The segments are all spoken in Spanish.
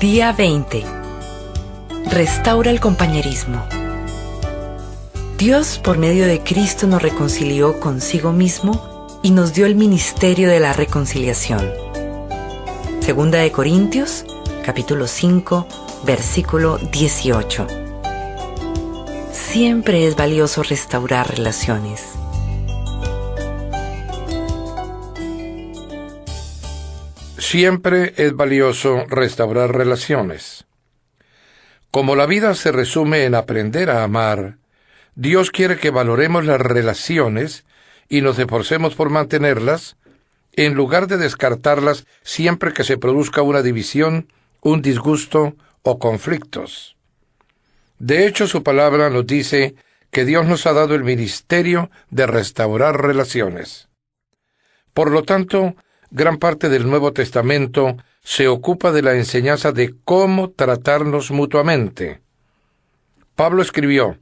Día 20. Restaura el compañerismo. Dios, por medio de Cristo, nos reconcilió consigo mismo y nos dio el ministerio de la reconciliación. Segunda de Corintios, capítulo 5, versículo 18. Siempre es valioso restaurar relaciones. Siempre es valioso restaurar relaciones. Como la vida se resume en aprender a amar, Dios quiere que valoremos las relaciones y nos esforcemos por mantenerlas, en lugar de descartarlas siempre que se produzca una división, un disgusto o conflictos. De hecho, su palabra nos dice que Dios nos ha dado el ministerio de restaurar relaciones. Por lo tanto, gran parte del Nuevo Testamento se ocupa de la enseñanza de cómo tratarnos mutuamente. Pablo escribió: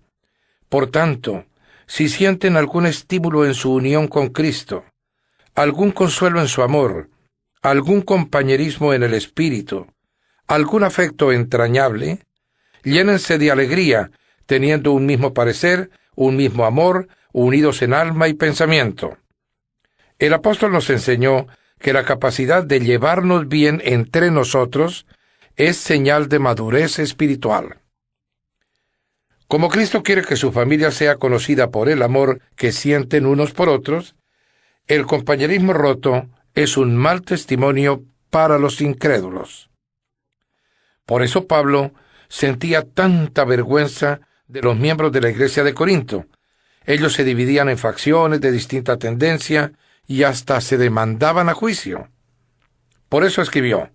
Por tanto, si sienten algún estímulo en su unión con Cristo, algún consuelo en su amor, algún compañerismo en el espíritu, algún afecto entrañable, llénense de alegría, teniendo un mismo parecer, un mismo amor, unidos en alma y pensamiento. El apóstol nos enseñó que la capacidad de llevarnos bien entre nosotros es señal de madurez espiritual. Como Cristo quiere que su familia sea conocida por el amor que sienten unos por otros, el compañerismo roto es un mal testimonio para los incrédulos. Por eso Pablo sentía tanta vergüenza de los miembros de la iglesia de Corinto. Ellos se dividían en facciones de distinta tendencia y hasta se demandaban a juicio. Por eso escribió: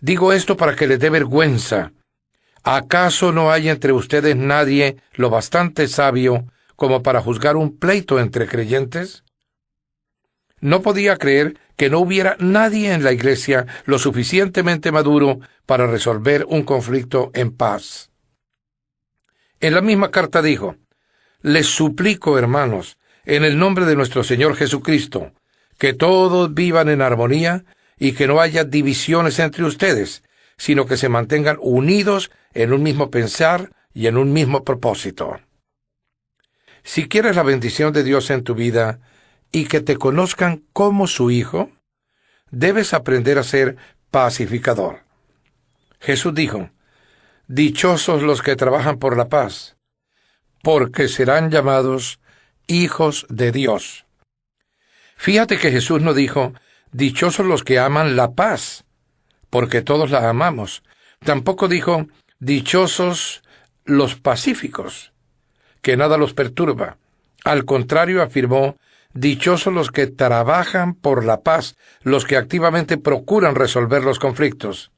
Digo esto para que les dé vergüenza. ¿Acaso no hay entre ustedes nadie lo bastante sabio como para juzgar un pleito entre creyentes? No podía creer que no hubiera nadie en la iglesia lo suficientemente maduro para resolver un conflicto en paz. En la misma carta dijo: Les suplico, hermanos, en el nombre de nuestro Señor Jesucristo, que todos vivan en armonía y que no haya divisiones entre ustedes, sino que se mantengan unidos en un mismo pensar y en un mismo propósito. Si quieres la bendición de Dios en tu vida y que te conozcan como su hijo, debes aprender a ser pacificador. Jesús dijo: Dichosos los que trabajan por la paz, porque serán llamados hijos de Dios. Fíjate que Jesús no dijo: Dichosos los que aman la paz, porque todos la amamos. Tampoco dijo: Dichosos los pacíficos, que nada los perturba. Al contrario, afirmó: Dichosos los que trabajan por la paz, los que activamente procuran resolver los conflictos.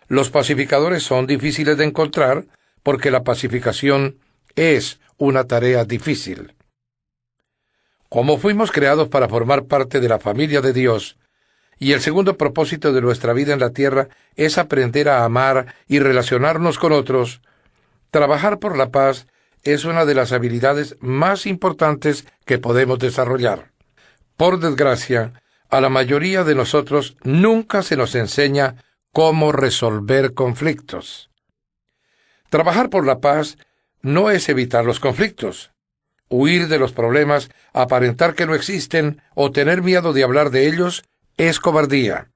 Los pacificadores son difíciles de encontrar porque la pacificación es una tarea difícil. Como fuimos creados para formar parte de la familia de Dios, y el segundo propósito de nuestra vida en la tierra es aprender a amar y relacionarnos con otros, trabajar por la paz es una de las habilidades más importantes que podemos desarrollar. Por desgracia, a la mayoría de nosotros nunca se nos enseña cómo resolver conflictos. Trabajar por la paz no es evitar los conflictos. Huir de los problemas, aparentar que no existen o tener miedo de hablar de ellos es cobardía.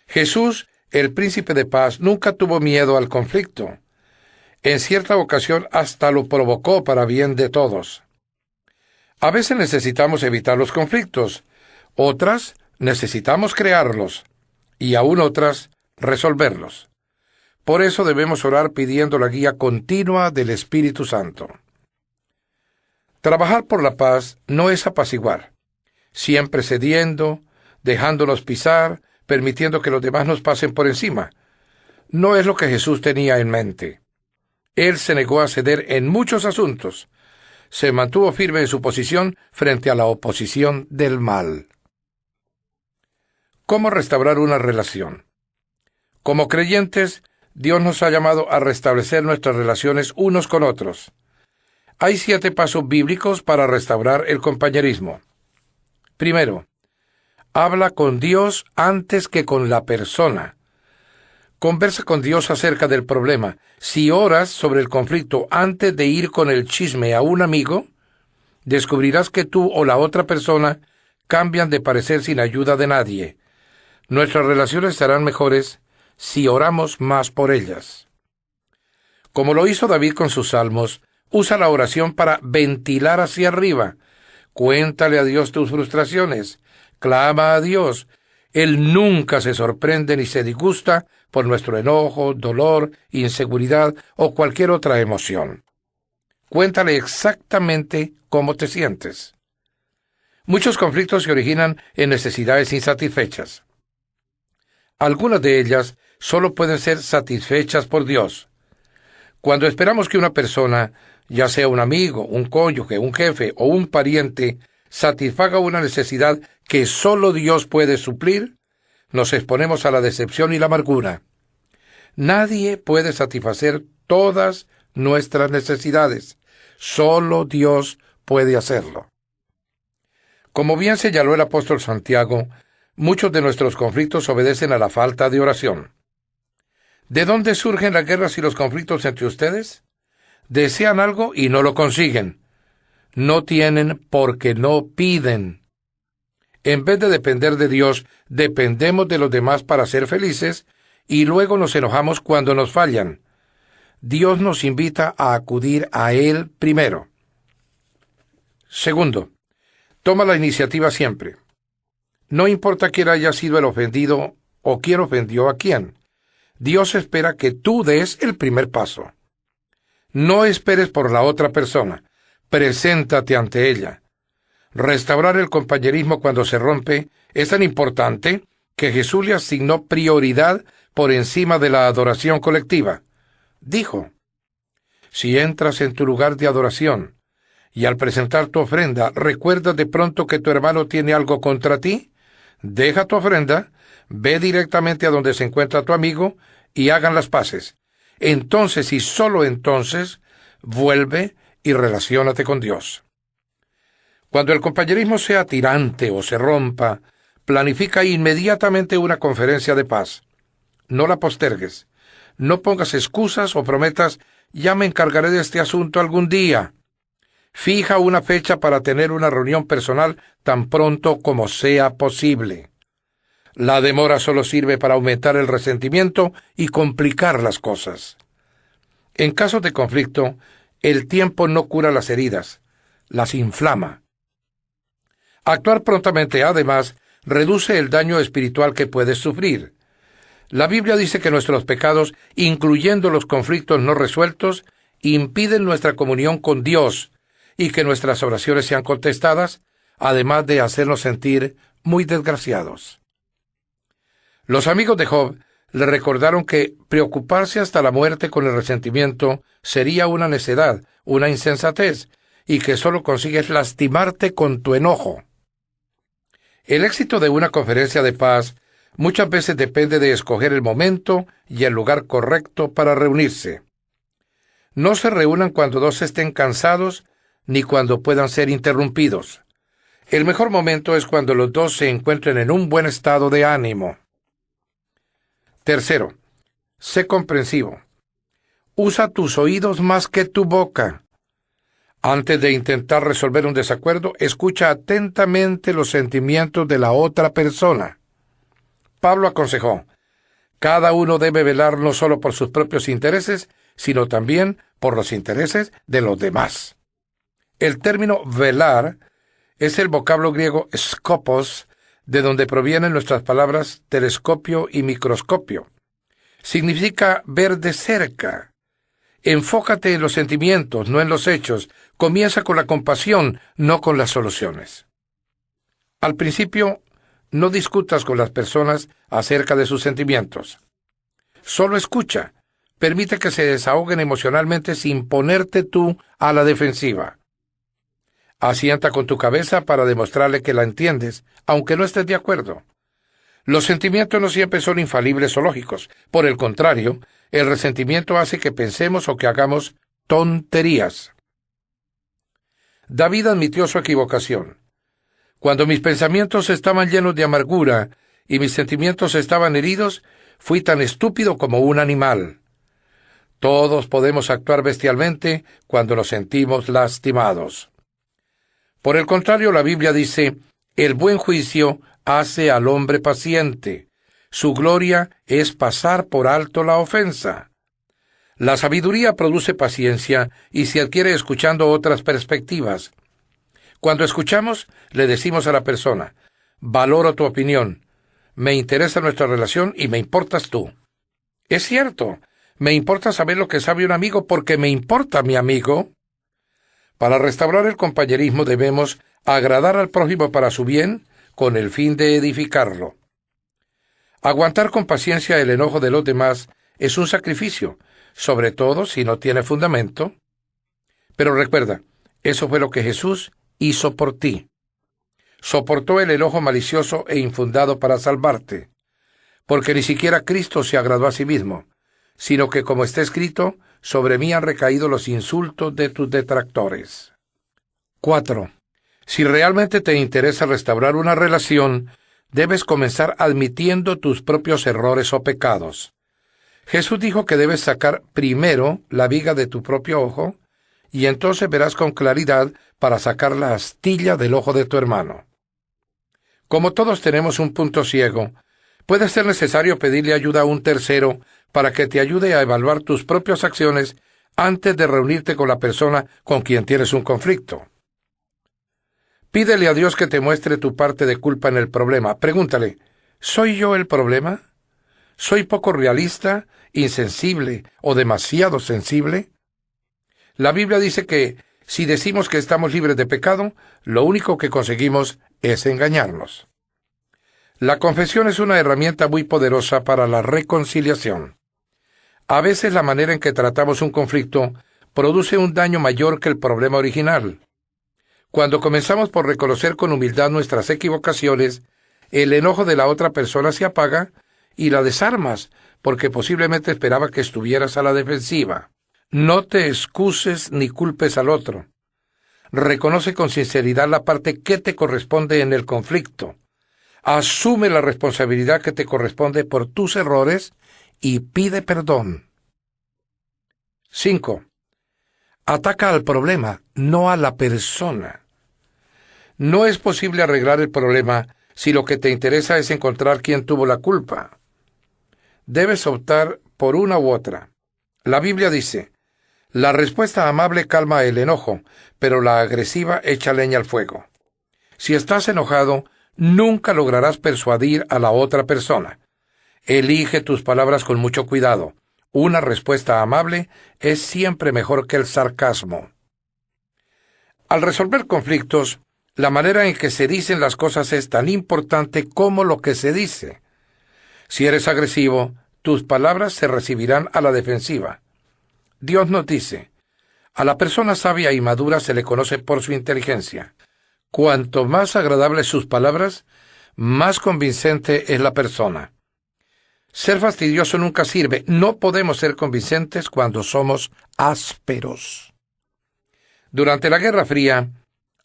Jesús, el príncipe de paz, nunca tuvo miedo al conflicto. En cierta ocasión hasta lo provocó para bien de todos. A veces necesitamos evitar los conflictos, otras necesitamos crearlos, y aún otras resolverlos. Por eso debemos orar pidiendo la guía continua del Espíritu Santo. Trabajar por la paz no es apaciguar, siempre cediendo, dejándonos pisar, permitiendo que los demás nos pasen por encima. No es lo que Jesús tenía en mente. Él se negó a ceder en muchos asuntos. Se mantuvo firme en su posición frente a la oposición del mal. ¿Cómo restaurar una relación? Como creyentes, Dios nos ha llamado a restablecer nuestras relaciones unos con otros. Hay 7 pasos bíblicos para restaurar el compañerismo. Primero, habla con Dios antes que con la persona. Conversa con Dios acerca del problema. Si oras sobre el conflicto antes de ir con el chisme a un amigo, descubrirás que tú o la otra persona cambian de parecer sin ayuda de nadie. Nuestras relaciones estarán mejores si oramos más por ellas. Como lo hizo David con sus salmos, usa la oración para ventilar hacia arriba. Cuéntale a Dios tus frustraciones. Clama a Dios. Él nunca se sorprende ni se disgusta por nuestro enojo, dolor, inseguridad o cualquier otra emoción. Cuéntale exactamente cómo te sientes. Muchos conflictos se originan en necesidades insatisfechas. Algunas de ellas solo pueden ser satisfechas por Dios. Cuando esperamos que una persona, ya sea un amigo, un cónyuge, un jefe o un pariente, satisfaga una necesidad que solo Dios puede suplir, nos exponemos a la decepción y la amargura. Nadie puede satisfacer todas nuestras necesidades. Solo Dios puede hacerlo. Como bien señaló el apóstol Santiago, muchos de nuestros conflictos obedecen a la falta de oración. ¿De dónde surgen las guerras y los conflictos entre ustedes? Desean algo y no lo consiguen. No tienen porque no piden. En vez de depender de Dios, dependemos de los demás para ser felices y luego nos enojamos cuando nos fallan. Dios nos invita a acudir a Él primero. Segundo, toma la iniciativa siempre. No importa quién haya sido el ofendido o quién ofendió a quién. Dios espera que tú des el primer paso. No esperes por la otra persona. Preséntate ante ella. Restaurar el compañerismo cuando se rompe es tan importante que Jesús le asignó prioridad por encima de la adoración colectiva. Dijo: si entras en tu lugar de adoración y al presentar tu ofrenda recuerdas de pronto que tu hermano tiene algo contra ti, deja tu ofrenda, ve directamente a donde se encuentra tu amigo y hagan las paces. Entonces y solo entonces vuelve y relaciónate con Dios. Cuando el compañerismo sea tirante o se rompa, planifica inmediatamente una conferencia de paz. No la postergues. No pongas excusas o prometas: ya me encargaré de este asunto algún día. Fija una fecha para tener una reunión personal tan pronto como sea posible. La demora solo sirve para aumentar el resentimiento y complicar las cosas. En casos de conflicto, el tiempo no cura las heridas, las inflama. Actuar prontamente, además, reduce el daño espiritual que puedes sufrir. La Biblia dice que nuestros pecados, incluyendo los conflictos no resueltos, impiden nuestra comunión con Dios y que nuestras oraciones sean contestadas, además de hacernos sentir muy desgraciados. Los amigos de Job le recordaron que preocuparse hasta la muerte con el resentimiento sería una necedad, una insensatez, y que solo consigues lastimarte con tu enojo. El éxito de una conferencia de paz muchas veces depende de escoger el momento y el lugar correcto para reunirse. No se reúnan cuando dos estén cansados ni cuando puedan ser interrumpidos. El mejor momento es cuando los dos se encuentren en un buen estado de ánimo. Tercero, sé comprensivo. Usa tus oídos más que tu boca. Antes de intentar resolver un desacuerdo, escucha atentamente los sentimientos de la otra persona. Pablo aconsejó: cada uno debe velar no solo por sus propios intereses, sino también por los intereses de los demás. El término velar es el vocablo griego skopos, de donde provienen nuestras palabras telescopio y microscopio. Significa ver de cerca. Enfócate en los sentimientos, no en los hechos. Comienza con la compasión, no con las soluciones. Al principio, no discutas con las personas acerca de sus sentimientos. Solo escucha. Permite que se desahoguen emocionalmente sin ponerte tú a la defensiva. Asienta con tu cabeza para demostrarle que la entiendes, aunque no estés de acuerdo. Los sentimientos no siempre son infalibles o lógicos. Por el contrario, el resentimiento hace que pensemos o que hagamos tonterías. David admitió su equivocación. Cuando mis pensamientos estaban llenos de amargura y mis sentimientos estaban heridos, Fui tan estúpido como un animal. Todos podemos actuar bestialmente cuando nos sentimos lastimados. Por el contrario, la Biblia dice, el buen juicio hace al hombre paciente. Su gloria es pasar por alto la ofensa. La sabiduría produce paciencia y se adquiere escuchando otras perspectivas. Cuando escuchamos, le decimos a la persona, valoro tu opinión, me interesa nuestra relación y me importas tú. Es cierto, me importa saber lo que sabe un amigo porque me importa mi amigo. Para restaurar el compañerismo debemos agradar al prójimo para su bien, con el fin de edificarlo. Aguantar con paciencia el enojo de los demás es un sacrificio, sobre todo si no tiene fundamento. Pero recuerda, eso fue lo que Jesús hizo por ti. Soportó el enojo malicioso e infundado para salvarte, porque ni siquiera Cristo se agradó a sí mismo, sino que, como está escrito, sobre mí han recaído los insultos de tus detractores. 4. Si realmente te interesa restaurar una relación, debes comenzar admitiendo tus propios errores o pecados. Jesús dijo que debes sacar primero la viga de tu propio ojo, y entonces verás con claridad para sacar la astilla del ojo de tu hermano. Como todos tenemos un punto ciego, puede ser necesario pedirle ayuda a un tercero para que te ayude a evaluar tus propias acciones antes de reunirte con la persona con quien tienes un conflicto. Pídele a Dios que te muestre tu parte de culpa en el problema. Pregúntale, ¿soy yo el problema? ¿Soy poco realista, insensible o demasiado sensible? La Biblia dice que si decimos que estamos libres de pecado, lo único que conseguimos es engañarnos. La confesión es una herramienta muy poderosa para la reconciliación. A veces la manera en que tratamos un conflicto produce un daño mayor que el problema original. Cuando comenzamos por reconocer con humildad nuestras equivocaciones, el enojo de la otra persona se apaga y la desarmas, porque posiblemente esperaba que estuvieras a la defensiva. No te excuses ni culpes al otro. Reconoce con sinceridad la parte que te corresponde en el conflicto. Asume la responsabilidad que te corresponde por tus errores y pide perdón. 5. Ataca al problema, no a la persona. No es posible arreglar el problema si lo que te interesa es encontrar quién tuvo la culpa. Debes optar por una u otra. La Biblia dice, la respuesta amable calma el enojo, pero la agresiva echa leña al fuego. Si estás enojado, nunca lograrás persuadir a la otra persona. Elige tus palabras con mucho cuidado. Una respuesta amable es siempre mejor que el sarcasmo. Al resolver conflictos, la manera en que se dicen las cosas es tan importante como lo que se dice. Si eres agresivo, tus palabras se recibirán a la defensiva. Dios nos dice, a la persona sabia y madura se le conoce por su inteligencia. Cuanto más agradables sus palabras, más convincente es la persona. Ser fastidioso nunca sirve. No podemos ser convincentes cuando somos ásperos. Durante la Guerra Fría,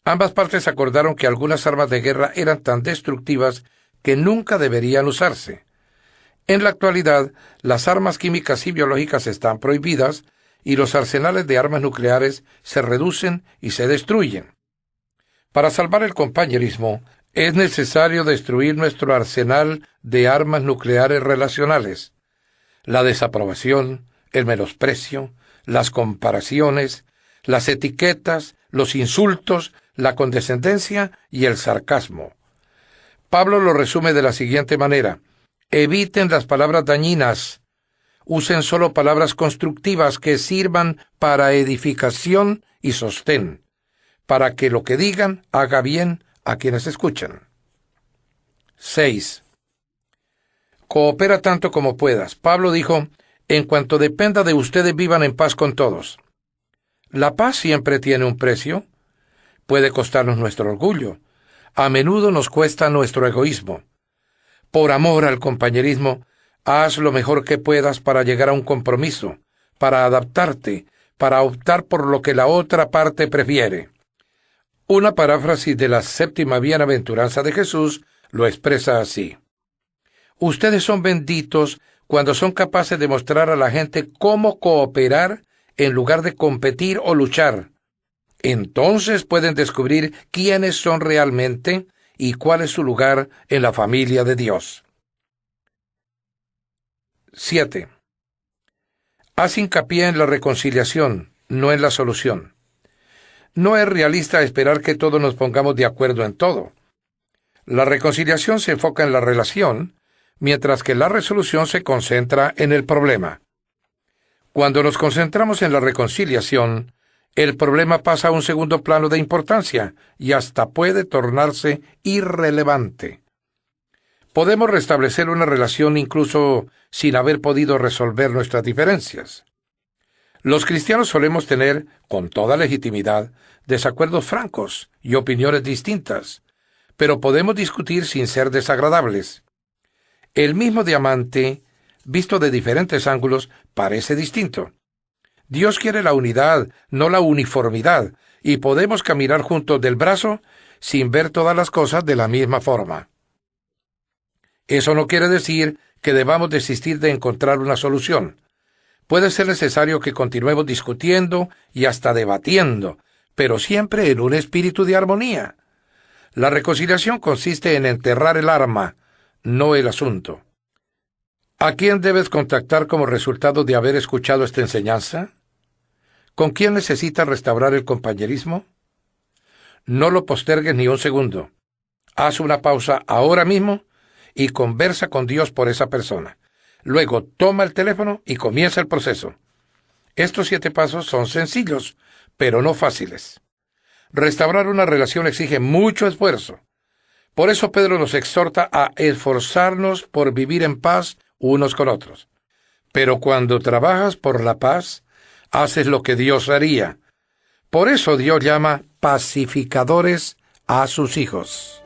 ambas partes acordaron que algunas armas de guerra eran tan destructivas que nunca deberían usarse. En la actualidad, las armas químicas y biológicas están prohibidas y los arsenales de armas nucleares se reducen y se destruyen. Para salvar el compañerismo, es necesario destruir nuestro arsenal de armas nucleares relacionales. La desaprobación, el menosprecio, las comparaciones, las etiquetas, los insultos, la condescendencia y el sarcasmo. Pablo lo resume de la siguiente manera: eviten las palabras dañinas. Usen solo palabras constructivas que sirvan para edificación y sostén, para que lo que digan haga bien a quienes escuchan. 6. Coopera tanto como puedas. Pablo dijo, en cuanto dependa de ustedes, vivan en paz con todos. La paz siempre tiene un precio. Puede costarnos nuestro orgullo. A menudo nos cuesta nuestro egoísmo. Por amor al compañerismo, haz lo mejor que puedas para llegar a un compromiso, para adaptarte, para optar por lo que la otra parte prefiere. Una paráfrasis de la 7ª bienaventuranza de Jesús lo expresa así: ustedes son benditos cuando son capaces de mostrar a la gente cómo cooperar en lugar de competir o luchar. Entonces pueden descubrir quiénes son realmente y cuál es su lugar en la familia de Dios. 7. Haz hincapié en la reconciliación, no en la solución. No es realista esperar que todos nos pongamos de acuerdo en todo. La reconciliación se enfoca en la relación, mientras que la resolución se concentra en el problema. Cuando nos concentramos en la reconciliación, el problema pasa a un segundo plano de importancia y hasta puede tornarse irrelevante. Podemos restablecer una relación incluso sin haber podido resolver nuestras diferencias. Los cristianos solemos tener, con toda legitimidad, desacuerdos francos y opiniones distintas, pero podemos discutir sin ser desagradables. El mismo diamante, visto de diferentes ángulos, parece distinto. Dios quiere la unidad, no la uniformidad, y podemos caminar juntos del brazo sin ver todas las cosas de la misma forma. Eso no quiere decir que debamos desistir de encontrar una solución. Puede ser necesario que continuemos discutiendo y hasta debatiendo, pero siempre en un espíritu de armonía. La reconciliación consiste en enterrar el arma, no el asunto. ¿A quién debes contactar como resultado de haber escuchado esta enseñanza? ¿Con quién necesitas restaurar el compañerismo? No lo postergues ni un segundo. Haz una pausa ahora mismo y conversa con Dios por esa persona. Luego toma el teléfono y comienza el proceso. Estos 7 pasos son sencillos, pero no fáciles. Restaurar una relación exige mucho esfuerzo. Por eso Pedro nos exhorta a esforzarnos por vivir en paz unos con otros. Pero cuando trabajas por la paz, haces lo que Dios haría. Por eso Dios llama pacificadores a sus hijos.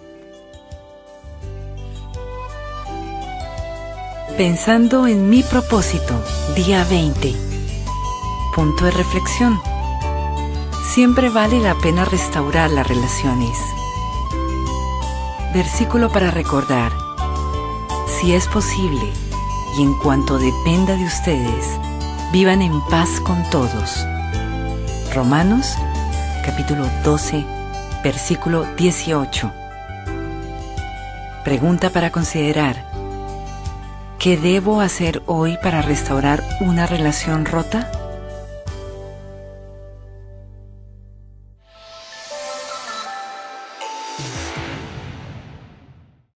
Pensando en mi propósito, día 20. Punto de reflexión. Siempre vale la pena restaurar las relaciones. Versículo para recordar. Si es posible, y en cuanto dependa de ustedes, vivan en paz con todos. Romanos, capítulo 12, versículo 18. Pregunta para considerar. ¿Qué debo hacer hoy para restaurar una relación rota?